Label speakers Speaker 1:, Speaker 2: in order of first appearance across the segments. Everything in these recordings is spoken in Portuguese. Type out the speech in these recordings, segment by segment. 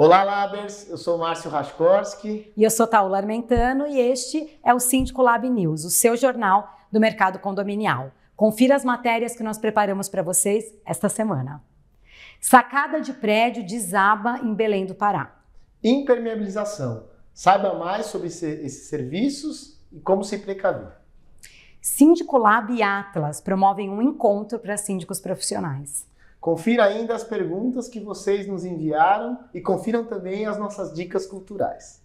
Speaker 1: Olá, Labers! Eu sou o Márcio Raskorski.
Speaker 2: E eu sou Taula Armentano e este é o Síndico Lab News, o seu jornal do mercado condominial. Confira as matérias que nós preparamos para vocês esta semana. Sacada de prédio desaba em Belém do Pará.
Speaker 1: Impermeabilização. Saiba mais sobre esses serviços e como se precaver.
Speaker 2: Síndico Lab e Atlas promovem um encontro para síndicos profissionais.
Speaker 1: Confira ainda as perguntas que vocês nos enviaram e confiram também as nossas dicas culturais.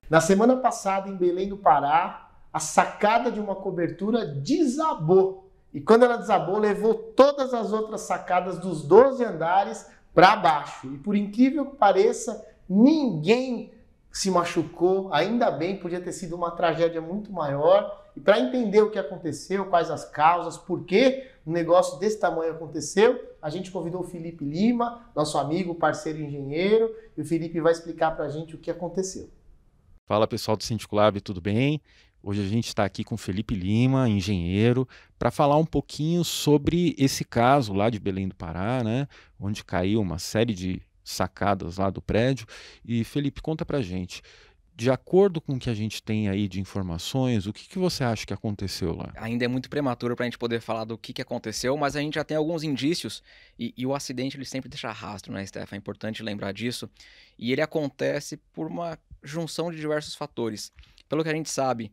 Speaker 1: Na semana passada, em Belém do Pará, a sacada de uma cobertura desabou. E quando ela desabou, levou todas as outras sacadas dos 12 andares para baixo. E por incrível que pareça, ninguém se machucou. Ainda bem, podia ter sido uma tragédia muito maior. E para entender o que aconteceu, quais as causas, por que um negócio desse tamanho aconteceu, a gente convidou o Felipe Lima, nosso amigo, parceiro engenheiro, e o Felipe vai explicar para a gente o que aconteceu.
Speaker 3: Fala pessoal do Síndico Lab, tudo bem? Hoje a gente está aqui com o Felipe Lima, engenheiro, para falar um pouquinho sobre esse caso lá de Belém do Pará, né? Onde caiu uma série de sacadas lá do prédio. E Felipe, conta pra gente, de acordo com o que a gente tem aí de informações, o que você acha que aconteceu lá?
Speaker 4: Ainda é muito prematuro para a gente poder falar do que aconteceu, mas a gente já tem alguns indícios e o acidente ele sempre deixa rastro, né, Steph? É importante lembrar disso. E ele acontece por uma junção de diversos fatores. Pelo que a gente sabe,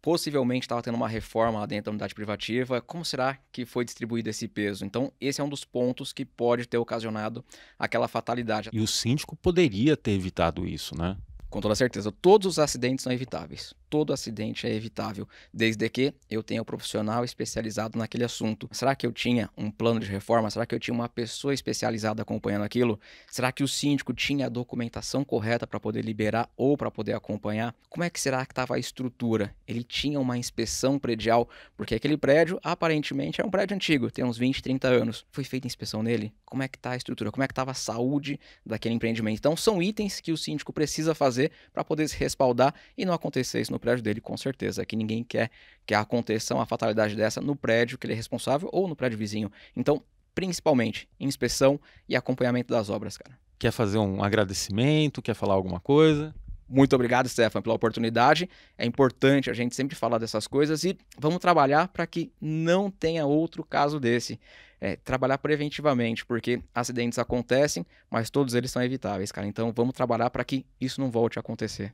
Speaker 4: possivelmente estava tendo uma reforma lá dentro da unidade privativa. Como será que foi distribuído esse peso? Então, esse é um dos pontos que pode ter ocasionado aquela fatalidade.
Speaker 3: E o síndico poderia ter evitado isso, né?
Speaker 4: Com toda certeza, todos os acidentes são evitáveis. Todo acidente é evitável, desde que eu tenha um profissional especializado naquele assunto. Será que eu tinha um plano de reforma? Será que eu tinha uma pessoa especializada acompanhando aquilo? Será que o síndico tinha a documentação correta para poder liberar ou para poder acompanhar? Como é que será que estava a estrutura? Ele tinha uma inspeção predial? Porque aquele prédio, aparentemente, é um prédio antigo, tem uns 20, 30 anos. Foi feita inspeção nele? Como é que está a estrutura? Como é que estava a saúde daquele empreendimento? Então, são itens que o síndico precisa fazer para poder se respaldar e não acontecer isso no prédio dele, com certeza, que ninguém quer que aconteça uma fatalidade dessa no prédio que ele é responsável ou no prédio vizinho. Então, principalmente, inspeção e acompanhamento das obras, cara.
Speaker 3: Quer fazer um agradecimento? Quer falar alguma coisa?
Speaker 4: Muito obrigado, Stefan, pela oportunidade. É importante a gente sempre falar dessas coisas e vamos trabalhar para que não tenha outro caso desse. Trabalhar preventivamente, porque acidentes acontecem, mas todos eles são evitáveis, cara. Então vamos trabalhar para que isso não volte a acontecer.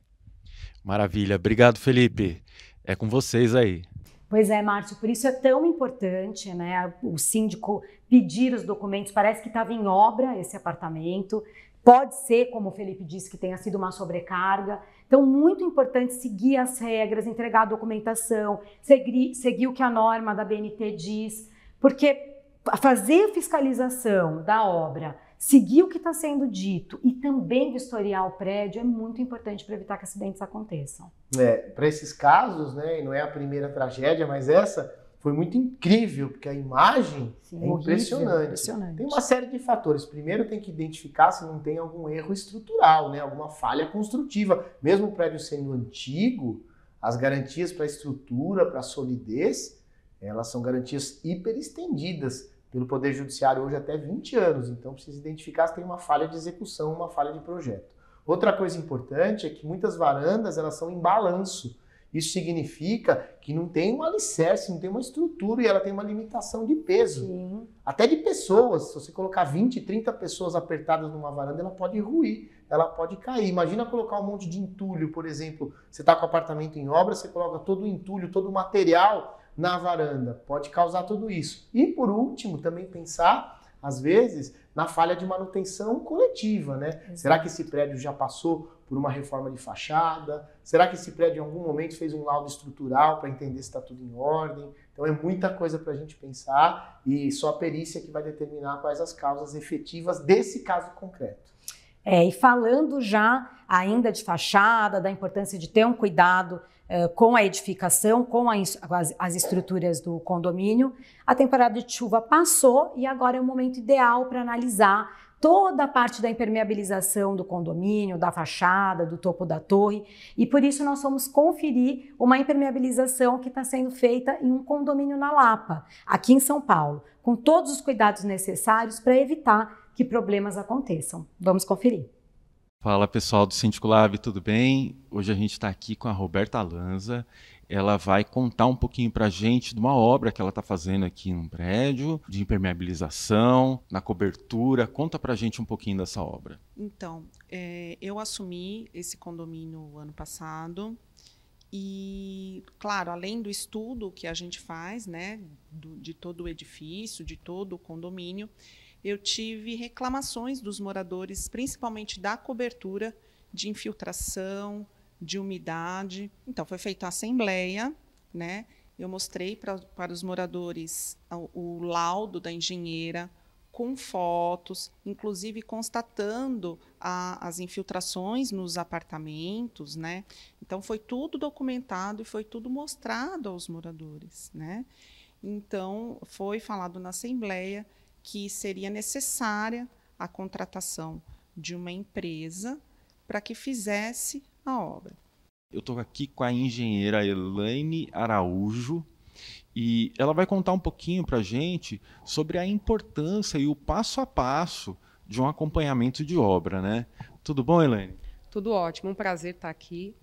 Speaker 3: Maravilha. Obrigado, Felipe. É com vocês aí.
Speaker 2: Pois é, Márcio, por isso é tão importante, né, o síndico pedir os documentos. Parece que estava em obra esse apartamento. Pode ser, como o Felipe disse, que tenha sido uma sobrecarga. Então, muito importante seguir as regras, entregar a documentação, seguir o que a norma da BNT diz, porque fazer fiscalização da obra, seguir o que está sendo dito e também vistoriar o prédio é muito importante para evitar que acidentes aconteçam.
Speaker 1: Para esses casos, né, e não é a primeira tragédia, mas essa foi muito incrível, porque a imagem é impressionante. Tem uma série de fatores. Primeiro tem que identificar se não tem algum erro estrutural, né, alguma falha construtiva. Mesmo o prédio sendo antigo, as garantias para a estrutura, para a solidez, elas são garantias hiper estendidas pelo Poder Judiciário hoje até 20 anos. Então precisa identificar se tem uma falha de execução, uma falha de projeto. Outra coisa importante é que muitas varandas elas são em balanço. Isso significa que não tem um alicerce, não tem uma estrutura e ela tem uma limitação de peso.
Speaker 2: Sim.
Speaker 1: Até de pessoas. Se você colocar 20, 30 pessoas apertadas numa varanda, ela pode ruir, ela pode cair. Imagina colocar um monte de entulho, por exemplo. Você está com o apartamento em obra, você coloca todo o entulho, todo o material na varanda. Pode causar tudo isso. E por último, também pensar, às vezes, na falha de manutenção coletiva, né? Exato. Será que esse prédio já passou por uma reforma de fachada? Será que esse prédio em algum momento fez um laudo estrutural para entender se está tudo em ordem? Então é muita coisa para a gente pensar e só a perícia que vai determinar quais as causas efetivas desse caso concreto.
Speaker 2: E falando já ainda de fachada, da importância de ter um cuidado com a edificação, com as estruturas do condomínio, a temporada de chuva passou e agora é o momento ideal para analisar toda a parte da impermeabilização do condomínio, da fachada, do topo da torre, e por isso nós fomos conferir uma impermeabilização que está sendo feita em um condomínio na Lapa, aqui em São Paulo, com todos os cuidados necessários para evitar que problemas aconteçam. Vamos conferir.
Speaker 3: Fala pessoal do Síndico Lab, tudo bem? Hoje a gente está aqui com a Roberta Lanza. Ela vai contar um pouquinho para a gente de uma obra que ela está fazendo aqui num prédio, de impermeabilização, na cobertura. Conta para a gente um pouquinho dessa obra.
Speaker 5: Então, eu assumi esse condomínio ano passado e, claro, além do estudo que a gente faz, né, de todo o edifício, de todo o condomínio, eu tive reclamações dos moradores, principalmente da cobertura, de infiltração, de umidade. Então, foi feita a assembleia, né? Eu mostrei para os moradores o laudo da engenheira, com fotos, inclusive constatando as infiltrações nos apartamentos, né? Então, foi tudo documentado e foi tudo mostrado aos moradores, né? Então, foi falado na assembleia que seria necessária a contratação de uma empresa para que fizesse a obra.
Speaker 3: Eu estou aqui com a engenheira Elaine Araújo e ela vai contar um pouquinho para a gente sobre a importância e o passo a passo de um acompanhamento de obra, né? Tudo bom, Elaine?
Speaker 6: Tudo ótimo, um prazer estar aqui.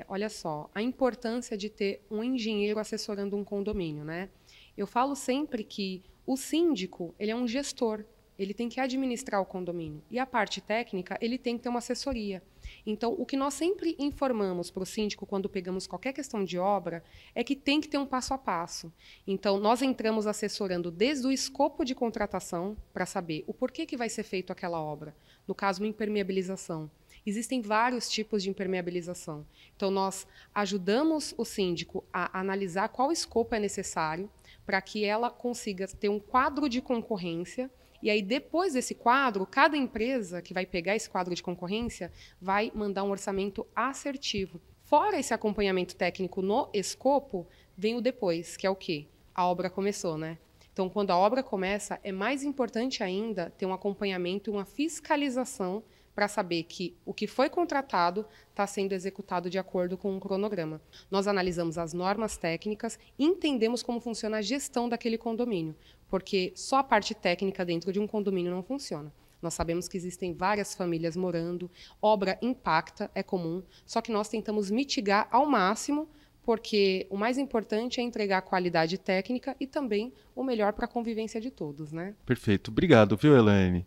Speaker 6: Olha só, a importância de ter um engenheiro assessorando um condomínio, né? Eu falo sempre que o síndico, ele é um gestor, ele tem que administrar o condomínio. E a parte técnica, ele tem que ter uma assessoria. Então, o que nós sempre informamos para o síndico quando pegamos qualquer questão de obra é que tem que ter um passo a passo. Então, nós entramos assessorando desde o escopo de contratação para saber o porquê que vai ser feito aquela obra. No caso, uma impermeabilização. Existem vários tipos de impermeabilização. Então, nós ajudamos o síndico a analisar qual escopo é necessário para que ela consiga ter um quadro de concorrência. E aí, depois desse quadro, cada empresa que vai pegar esse quadro de concorrência vai mandar um orçamento assertivo. Fora esse acompanhamento técnico no escopo, vem o depois, que é o quê? A obra começou, né? Então, quando a obra começa, é mais importante ainda ter um acompanhamento e uma fiscalização para saber que o que foi contratado está sendo executado de acordo com um cronograma. Nós analisamos as normas técnicas e entendemos como funciona a gestão daquele condomínio, porque só a parte técnica dentro de um condomínio não funciona. Nós sabemos que existem várias famílias morando, obra impacta, é comum, só que nós tentamos mitigar ao máximo, porque o mais importante é entregar qualidade técnica e também o melhor para a convivência de todos, né?
Speaker 3: Perfeito. Obrigado, viu, Elaine?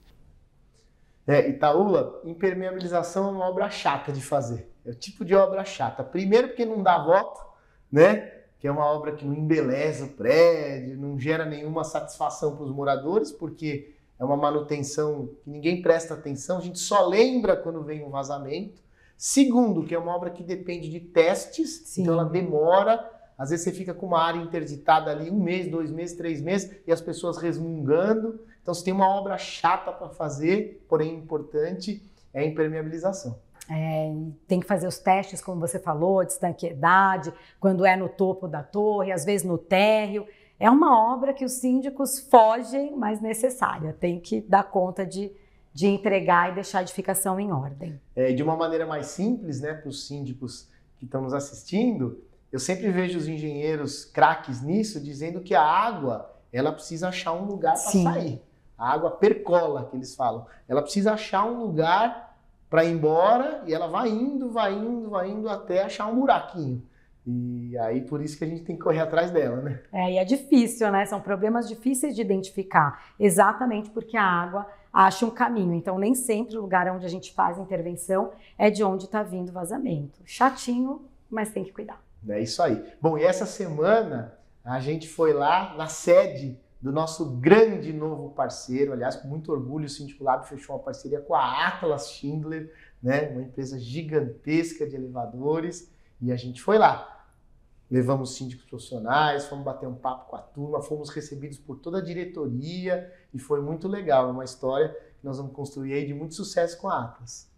Speaker 1: Itaúla, impermeabilização é uma obra chata de fazer. É o tipo de obra chata. Primeiro porque não dá voto, né? Que é uma obra que não embeleza o prédio, não gera nenhuma satisfação para os moradores, porque é uma manutenção que ninguém presta atenção, a gente só lembra quando vem um vazamento. Segundo, que é uma obra que depende de testes, Sim. Então ela demora. Às vezes você fica com uma área interditada ali 1 mês, 2 meses, 3 meses, e as pessoas resmungando. Então, se tem uma obra chata para fazer, porém importante, é a impermeabilização.
Speaker 2: Tem que fazer os testes, como você falou, de estanqueidade, quando é no topo da torre, às vezes no térreo. É uma obra que os síndicos fogem, mas necessária. Tem que dar conta de entregar e deixar a edificação em ordem.
Speaker 1: De uma maneira mais simples, né, para os síndicos que estão nos assistindo, eu sempre vejo os engenheiros craques nisso, dizendo que a água ela precisa achar um lugar para sair. A água percola, que eles falam. Ela precisa achar um lugar para ir embora e ela vai indo até achar um buraquinho. E aí por isso que a gente tem que correr atrás dela, né?
Speaker 2: E é difícil, né? São problemas difíceis de identificar, exatamente porque a água acha um caminho. Então nem sempre o lugar onde a gente faz a intervenção é de onde está vindo o vazamento. Chatinho, mas tem que cuidar.
Speaker 1: É isso aí. Bom, e essa semana a gente foi lá na sede do nosso grande novo parceiro, aliás, com muito orgulho, o Síndico Lab fechou uma parceria com a Atlas Schindler, né, uma empresa gigantesca de elevadores, e a gente foi lá. Levamos síndicos profissionais, fomos bater um papo com a turma, fomos recebidos por toda a diretoria, e foi muito legal, é uma história que nós vamos construir aí de muito sucesso com a Atlas.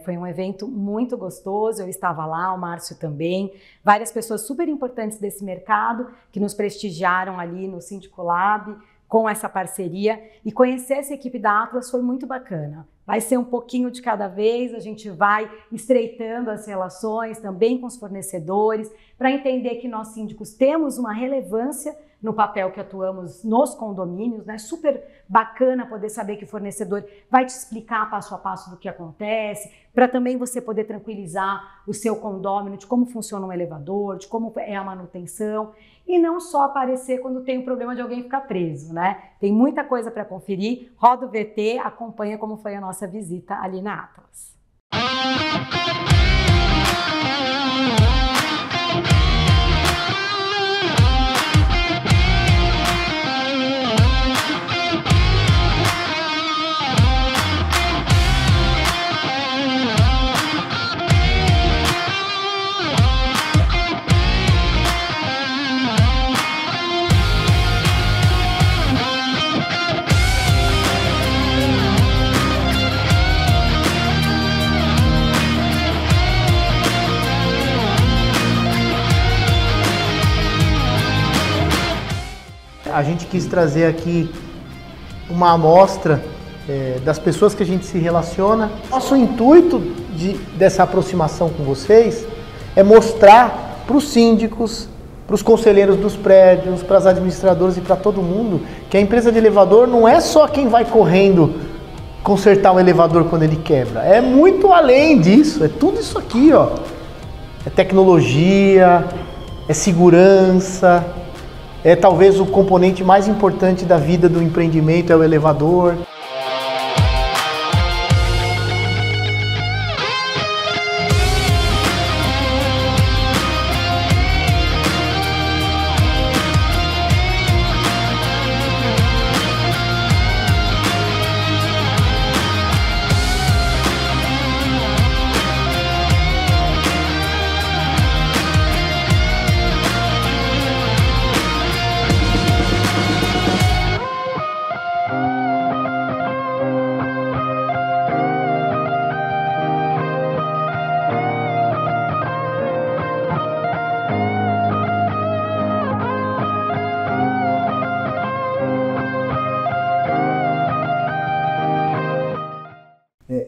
Speaker 2: Foi um evento muito gostoso, eu estava lá, o Márcio também, várias pessoas super importantes desse mercado que nos prestigiaram ali no Síndico Lab, com essa parceria, e conhecer essa equipe da Atlas foi muito bacana. Vai ser um pouquinho de cada vez, a gente vai estreitando as relações também com os fornecedores, para entender que nós síndicos temos uma relevância no papel que atuamos nos condomínios, né? Super bacana poder saber que o fornecedor vai te explicar passo a passo do que acontece, para também você poder tranquilizar o seu condômino de como funciona um elevador, de como é a manutenção, e não só aparecer quando tem um problema de alguém ficar preso, né? Tem muita coisa para conferir. Roda o VT, acompanha como foi a nossa visita ali na Atlas.
Speaker 1: A gente quis trazer aqui uma amostra das pessoas que a gente se relaciona. Nosso intuito dessa aproximação com vocês é mostrar para os síndicos, para os conselheiros dos prédios, para as administradoras e para todo mundo que a empresa de elevador não é só quem vai correndo consertar um elevador quando ele quebra. É muito além disso, é tudo isso aqui, ó. É tecnologia, é segurança. É talvez o componente mais importante da vida do empreendimento, é o elevador.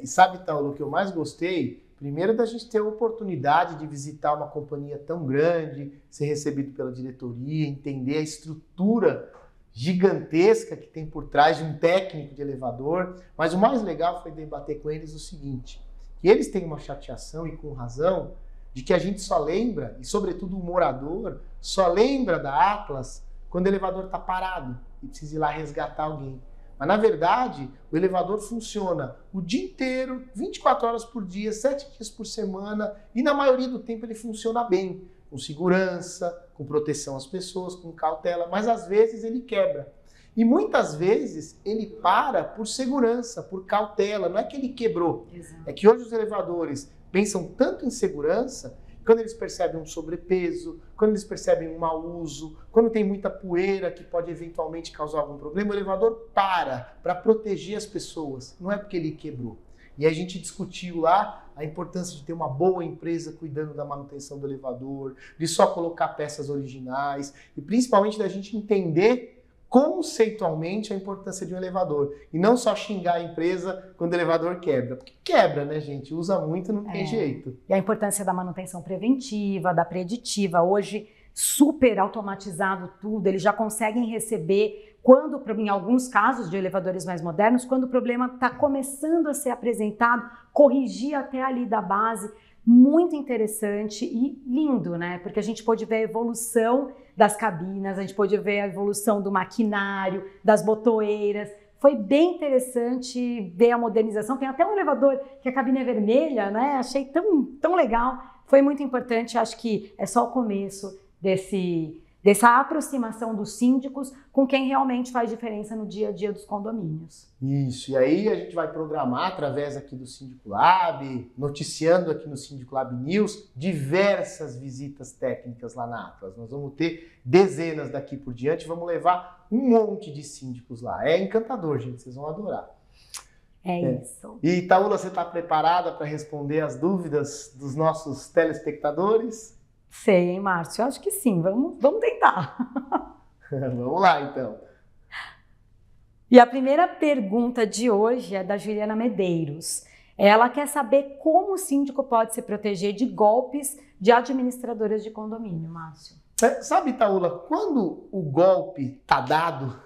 Speaker 1: E sabe, Taulo, o que eu mais gostei? Primeiro, da gente ter a oportunidade de visitar uma companhia tão grande, ser recebido pela diretoria, entender a estrutura gigantesca que tem por trás de um técnico de elevador. Mas o mais legal foi debater com eles o seguinte, que eles têm uma chateação, e com razão, de que a gente só lembra, e sobretudo o morador, só lembra da Atlas quando o elevador está parado e precisa ir lá resgatar alguém. Mas, na verdade, o elevador funciona o dia inteiro, 24 horas por dia, 7 dias por semana, e na maioria do tempo ele funciona bem, com segurança, com proteção às pessoas, com cautela, mas às vezes ele quebra. E muitas vezes ele para por segurança, por cautela, não é que ele quebrou. Exato. É que hoje os elevadores pensam tanto em segurança, quando eles percebem um sobrepeso, quando eles percebem um mau uso, quando tem muita poeira que pode eventualmente causar algum problema, o elevador para proteger as pessoas, não é porque ele quebrou. E a gente discutiu lá a importância de ter uma boa empresa cuidando da manutenção do elevador, de só colocar peças originais, e principalmente da gente entender conceitualmente a importância de um elevador. E não só xingar a empresa quando o elevador quebra. Porque quebra, né, gente? Usa muito, não tem jeito.
Speaker 2: E a importância da manutenção preventiva, da preditiva. Hoje, super automatizado tudo. Eles já conseguem receber, quando, em alguns casos de elevadores mais modernos, quando o problema está começando a ser apresentado, corrigir até ali da base. Muito interessante e lindo, né? Porque a gente pôde ver a evolução das cabinas, a gente pôde ver a evolução do maquinário, das botoeiras. Foi bem interessante ver a modernização. Tem até um elevador que a cabine é vermelha, né? Achei tão legal. Foi muito importante, acho que é só o começo dessa aproximação dos síndicos com quem realmente faz diferença no dia a dia dos condomínios.
Speaker 1: Isso, e aí a gente vai programar através aqui do Síndico Lab, noticiando aqui no Síndico Lab News, diversas visitas técnicas lá na Atlas. Nós vamos ter dezenas daqui por diante, vamos levar um monte de síndicos lá. É encantador, gente, vocês vão adorar.
Speaker 2: É isso.
Speaker 1: E, Taula, você está preparada para responder as dúvidas dos nossos telespectadores?
Speaker 2: Sei, hein, Márcio? Eu acho que sim. Vamos tentar.
Speaker 1: Vamos lá, então.
Speaker 2: E a primeira pergunta de hoje é da Juliana Medeiros. Ela quer saber como o síndico pode se proteger de golpes de administradoras de condomínio, Márcio.
Speaker 1: Sabe, Taula, quando o golpe tá dado,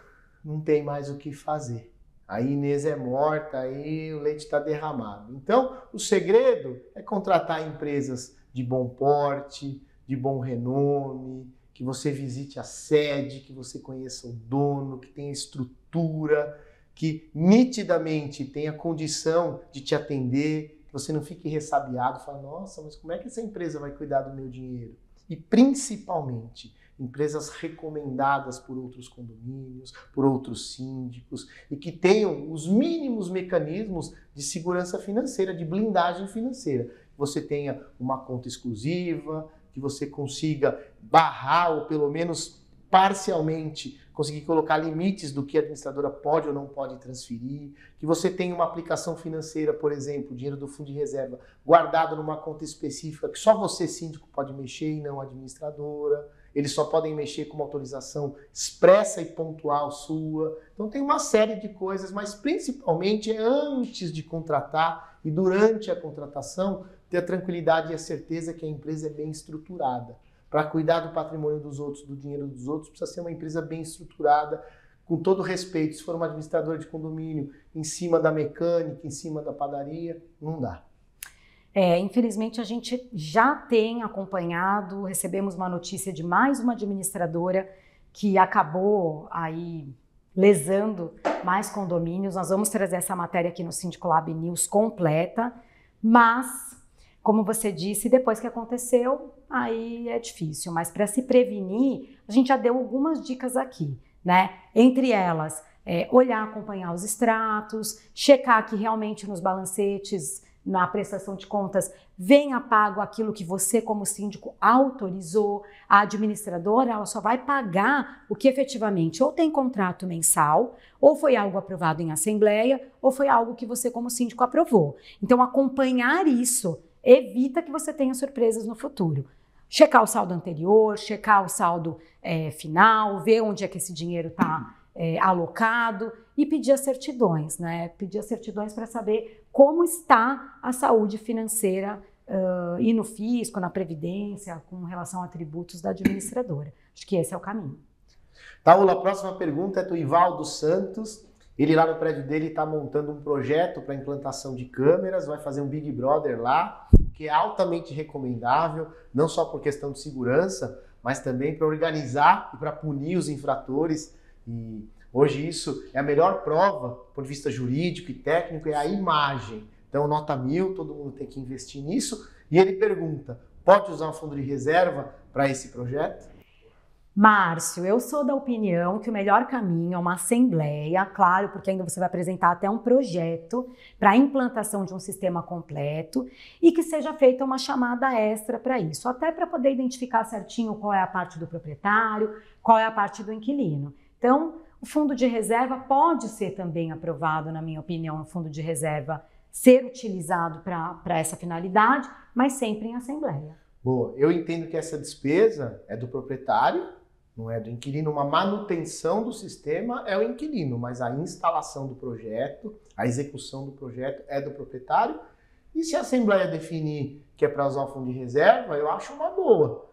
Speaker 1: não tem mais o que fazer. A Inês é morta, aí o leite está derramado. Então, o segredo é contratar empresas de bom porte, de bom renome, que você visite a sede, que você conheça o dono, que tenha estrutura, que nitidamente tenha condição de te atender, que você não fique ressabiado, fala, nossa, mas como é que essa empresa vai cuidar do meu dinheiro? E principalmente, empresas recomendadas por outros condomínios, por outros síndicos, e que tenham os mínimos mecanismos de segurança financeira, de blindagem financeira. Você tenha uma conta exclusiva, que você consiga barrar ou pelo menos parcialmente conseguir colocar limites do que a administradora pode ou não pode transferir, que você tenha uma aplicação financeira, por exemplo, o dinheiro do fundo de reserva guardado numa conta específica que só você, síndico, pode mexer e não a administradora. Eles só podem mexer com uma autorização expressa e pontual sua. Então tem uma série de coisas, mas principalmente é antes de contratar e durante a contratação ter a tranquilidade e a certeza que a empresa é bem estruturada. Para cuidar do patrimônio dos outros, do dinheiro dos outros, precisa ser uma empresa bem estruturada, com todo respeito. Se for uma administradora de condomínio em cima da mecânica, em cima da padaria, não dá.
Speaker 2: Infelizmente a gente já tem acompanhado, recebemos uma notícia de mais uma administradora que acabou aí lesando mais condomínios. Nós vamos trazer essa matéria aqui no Síndico Lab News completa, mas, como você disse, depois que aconteceu, aí é difícil. Mas para se prevenir, a gente já deu algumas dicas aqui, né? Entre elas, olhar, acompanhar os extratos, checar que realmente nos balancetes, na prestação de contas, venha pago aquilo que você, como síndico, autorizou. A administradora, ela só vai pagar o que efetivamente ou tem contrato mensal, ou foi algo aprovado em assembleia, ou foi algo que você, como síndico, aprovou. Então, acompanhar isso evita que você tenha surpresas no futuro. Checar o saldo anterior, checar o saldo final, ver onde é que esse dinheiro está alocado e pedir as certidões, né? Pedir as certidões para saber como está a saúde financeira e no fisco, na previdência, com relação a tributos da administradora. Acho que esse é o caminho.
Speaker 1: Taula, a próxima pergunta é do Ivaldo Santos. Ele lá no prédio dele está montando um projeto para implantação de câmeras, vai fazer um Big Brother lá, que é altamente recomendável, não só por questão de segurança, mas também para organizar e para punir os infratores. E hoje isso é a melhor prova, do ponto de vista jurídico e técnico, é a imagem. Então, nota 1000, todo mundo tem que investir nisso. E ele pergunta, pode usar um fundo de reserva para esse projeto?
Speaker 2: Márcio, eu sou da opinião que o melhor caminho é uma assembleia, claro, porque ainda você vai apresentar até um projeto para a implantação de um sistema completo e que seja feita uma chamada extra para isso, até para poder identificar certinho qual é a parte do proprietário, qual é a parte do inquilino. Então, o fundo de reserva pode ser também aprovado, na minha opinião, o fundo de reserva ser utilizado para essa finalidade, mas sempre em assembleia.
Speaker 1: Boa, eu entendo que essa despesa é do proprietário, não é do inquilino. Uma manutenção do sistema é o inquilino, mas a instalação do projeto, a execução do projeto é do proprietário. E se a Assembleia definir que é para usar o fundo de reserva, eu acho uma boa.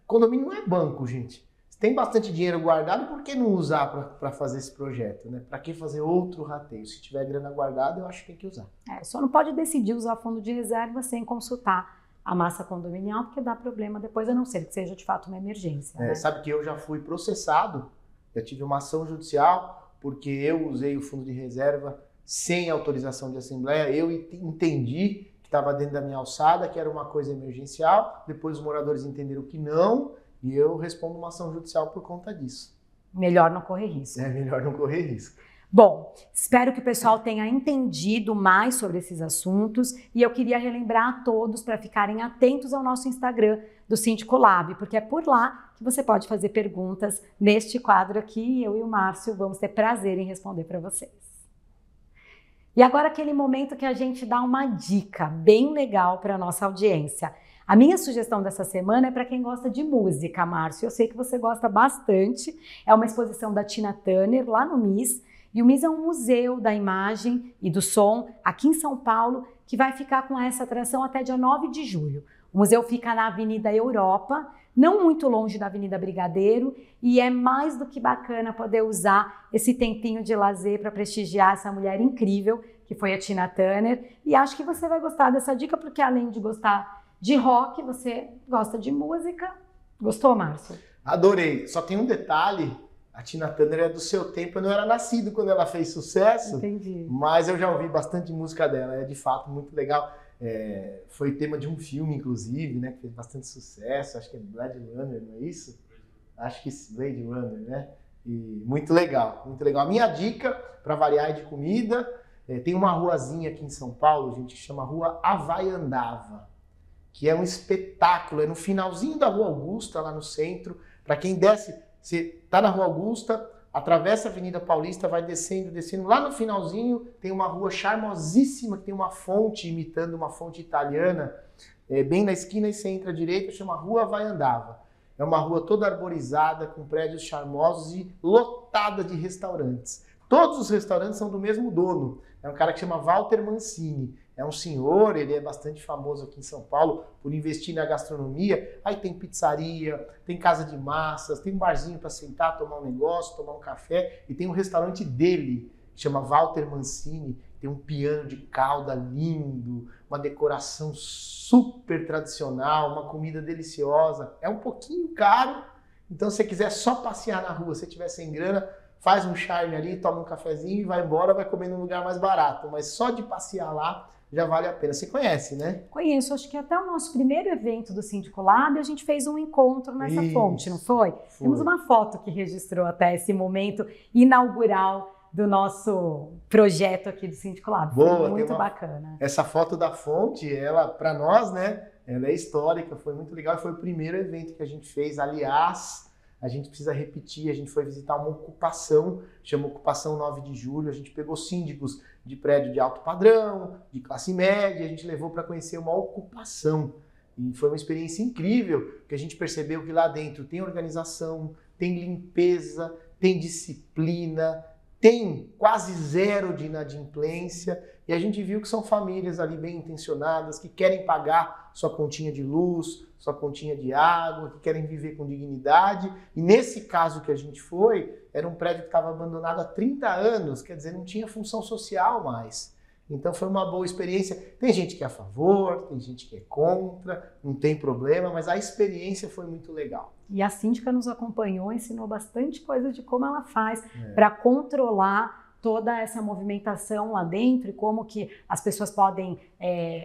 Speaker 1: Condomínio não é banco, gente. Se tem bastante dinheiro guardado, por que não usar para fazer esse projeto? Né? Para que fazer outro rateio? Se tiver grana guardada, eu acho que tem que usar.
Speaker 2: Só não pode decidir usar fundo de reserva sem consultar a massa condominial, porque dá problema depois, a não ser que seja de fato uma emergência. Né?
Speaker 1: Sabe que eu já fui processado, já tive uma ação judicial, porque eu usei o fundo de reserva sem autorização de assembleia, eu entendi que estava dentro da minha alçada, que era uma coisa emergencial, depois os moradores entenderam que não, e eu respondo uma ação judicial por conta disso.
Speaker 2: Melhor não correr risco.
Speaker 1: Melhor não correr risco.
Speaker 2: Bom, espero que o pessoal tenha entendido mais sobre esses assuntos e eu queria relembrar a todos para ficarem atentos ao nosso Instagram do Síndico Lab, porque é por lá que você pode fazer perguntas neste quadro aqui e eu e o Márcio vamos ter prazer em responder para vocês. E agora aquele momento que a gente dá uma dica bem legal para a nossa audiência. A minha sugestão dessa semana é para quem gosta de música, Márcio. Eu sei que você gosta bastante. É uma exposição da Tina Turner lá no MIS. E o MIS é um museu da imagem e do som aqui em São Paulo, que vai ficar com essa atração até dia 9 de julho. O museu fica na Avenida Europa, não muito longe da Avenida Brigadeiro, e é mais do que bacana poder usar esse tempinho de lazer para prestigiar essa mulher incrível, que foi a Tina Turner. E acho que você vai gostar dessa dica, porque além de gostar de rock, você gosta de música. Gostou, Márcio?
Speaker 1: Adorei. Só tem um detalhe, a Tina Turner é do seu tempo, eu não era nascido quando ela fez sucesso.
Speaker 2: Entendi.
Speaker 1: Mas eu já ouvi bastante música dela, é de fato muito legal. Foi tema de um filme, inclusive, né, que fez bastante sucesso, acho que é Blade Runner, não é isso? Acho que é Blade Runner, né? E muito legal, muito legal. A minha dica, para variar, é de comida. Tem uma ruazinha aqui em São Paulo, a gente chama Rua Havaiandava, que é um espetáculo, é no finalzinho da Rua Augusta, lá no centro. Para quem desce, você está na Rua Augusta, atravessa a Avenida Paulista, vai descendo, lá no finalzinho tem uma rua charmosíssima, que tem uma fonte imitando uma fonte italiana, bem na esquina, e você entra à direita, chama Rua Havaiandava. É uma rua toda arborizada, com prédios charmosos e lotada de restaurantes. Todos os restaurantes são do mesmo dono, é um cara que chama Walter Mancini. É um senhor, ele é bastante famoso aqui em São Paulo por investir na gastronomia. Aí tem pizzaria, tem casa de massas, tem um barzinho para sentar, tomar um negócio, tomar um café. E tem um restaurante dele, que chama Walter Mancini. Tem um piano de cauda lindo, uma decoração super tradicional, uma comida deliciosa. É um pouquinho caro, então se você quiser só passear na rua, se tiver sem grana, faz um charme ali, toma um cafezinho e vai embora, vai comer num lugar mais barato. Mas só de passear lá já vale a pena. Você conhece, né?
Speaker 2: Conheço. Acho que até o nosso primeiro evento do Síndico Lab, a gente fez um encontro nessa fonte, não foi? Temos uma foto que registrou até esse momento inaugural do nosso projeto aqui do Síndico Lab.
Speaker 1: Boa,
Speaker 2: muito bacana.
Speaker 1: Essa foto da fonte, ela, para nós, né, ela é histórica, foi muito legal. Foi o primeiro evento que a gente fez. Aliás, a gente precisa repetir, a gente foi visitar uma ocupação, chama Ocupação 9 de Julho, a gente pegou síndicos de prédio de alto padrão, de classe média, a gente levou para conhecer uma ocupação. E foi uma experiência incrível, porque a gente percebeu que lá dentro tem organização, tem limpeza, tem disciplina, tem quase zero de inadimplência, e a gente viu que são famílias ali bem intencionadas, que querem pagar sua continha de luz, sua continha de água, que querem viver com dignidade. E nesse caso que a gente foi, era um prédio que estava abandonado há 30 anos, quer dizer, não tinha função social mais. Então foi uma boa experiência. Tem gente que é a favor, tem gente que é contra, não tem problema, mas a experiência foi muito legal.
Speaker 2: E a síndica nos acompanhou, ensinou bastante coisa de como ela faz para controlar toda essa movimentação lá dentro e como que as pessoas podem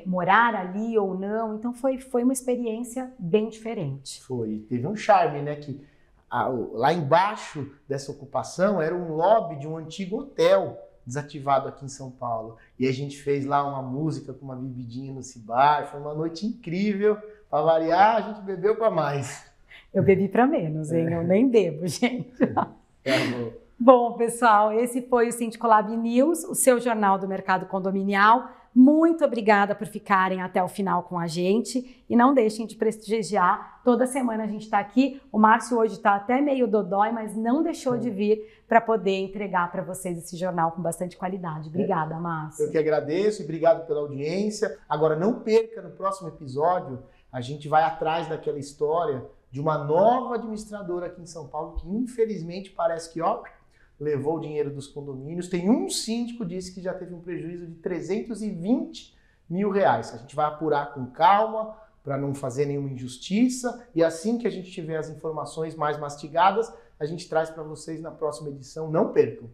Speaker 2: morar ali ou não. Então foi uma experiência bem diferente.
Speaker 1: Foi. Teve um charme, né? Que lá embaixo dessa ocupação era um lobby de um antigo hotel desativado aqui em São Paulo. E a gente fez lá uma música com uma bebidinha no Cibar. Foi uma noite incrível. Para variar, a gente bebeu para mais.
Speaker 2: Eu bebi para menos, hein? Eu nem bebo, gente. Bom, pessoal, esse foi o Síndico Lab News, o seu jornal do mercado condominial. Muito obrigada por ficarem até o final com a gente e não deixem de prestigiar. Toda semana a gente está aqui. O Márcio hoje está até meio dodói, mas não deixou de vir para poder entregar para vocês esse jornal com bastante qualidade. Obrigada, Márcio.
Speaker 1: Eu que agradeço e obrigado pela audiência. Agora, não perca, no próximo episódio, a gente vai atrás daquela história de uma nova administradora aqui em São Paulo que, infelizmente, parece que, levou o dinheiro dos condomínios. Tem um síndico que disse que já teve um prejuízo de 320 mil reais. A gente vai apurar com calma para não fazer nenhuma injustiça e assim que a gente tiver as informações mais mastigadas, a gente traz para vocês na próxima edição. Não percam!